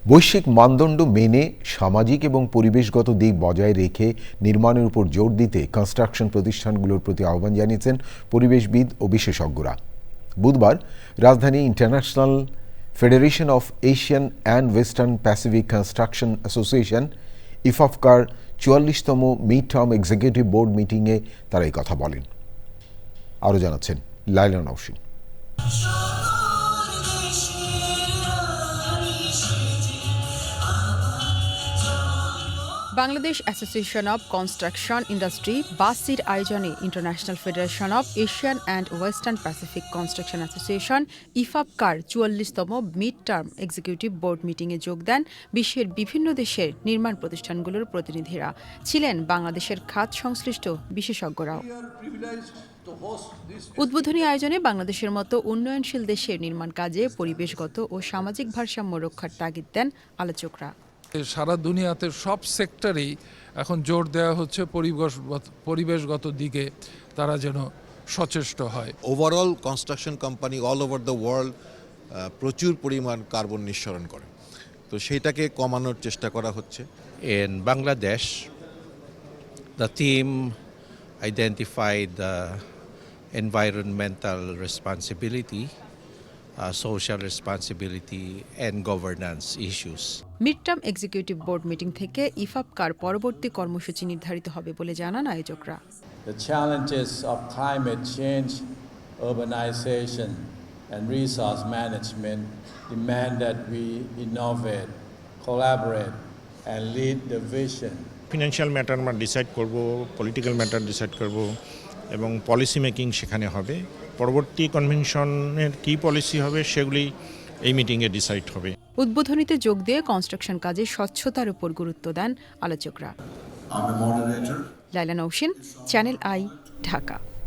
বৈশ্বিক মানদণ্ড মেনে সামাজিক এবং পরিবেশগত দিক বজায় রেখে নির্মাণের উপর জোর দিতে কনস্ট্রাকশন প্রতিষ্ঠানগুলোর প্রতি আহ্বান জানিয়েছেন পরিবেশবিদ ও বিশেষজ্ঞরা। বুধবার রাজধানী international federation of Asian and western Pacific construction association ইফাফকার ৪৪তম মিড টার্ম এক্সিকিউটিভ বোর্ড মিটিংয়ে তারা এই কথা বলেন। আরও জানাচ্ছেন Laila Nowshin. Bangladesh association of construction industry বাসির আয়োজনে international federation of Asian and western Pacific construction association ইফাফকার ৪৪তম মিড টার্ম এক্সিকিউটিভ বোর্ড মিটিংয়ে যোগ দেন বিশ্বের বিভিন্ন দেশের নির্মাণ প্রতিষ্ঠানগুলোর প্রতিনিধিরা। ছিলেন বাংলাদেশের খাত সংশ্লিষ্ট বিশেষজ্ঞরাও। উদ্বোধনী আয়োজনে বাংলাদেশের মতো উন্নয়নশীল দেশের নির্মাণ কাজে পরিবেশগত ও সামাজিক ভারসাম্য রক্ষার তাগিদ দেন আলোচকরা। সারা দুনিয়াতে সব সেক্টরেই এখন জোর দেওয়া হচ্ছে পরিবেশগত দিকে তারা যেন সচেষ্ট হয়। Overall construction company all over the world প্রচুর পরিমাণ কার্বন নিঃসরণ করে, তো সেইটাকে কমানোর চেষ্টা করা হচ্ছে। In Bangladesh, the theme identified environmental responsibility, social responsibility and governance issues. Mid term executive board meeting থেকে ইফাফকার পরবর্তী কর্মসূচি নির্ধারিত হবে বলে জানান আয়োজকরা। The challenges of climate change, urbanization and resource management demand that we innovate, collaborate and lead the vision. Financial matter আমরা decide করব, পলিটিক্যাল ম্যাটার ডিসাইড করব এবং পলিসি মেকিং সেখানে হবে। পরবর্তী কনভেনশনের কী পলিসি হবে সেগুলি এই মিটিংয়ে ডিসাইড হবে। উদ্বোধনীতে যোগ দিয়ে কনস্ট্রাকশন কাজে স্বচ্ছতার উপর গুরুত্ব দেন আলোচকরা। লাইলা নওশীন, চ্যানেল আই, ঢাকা।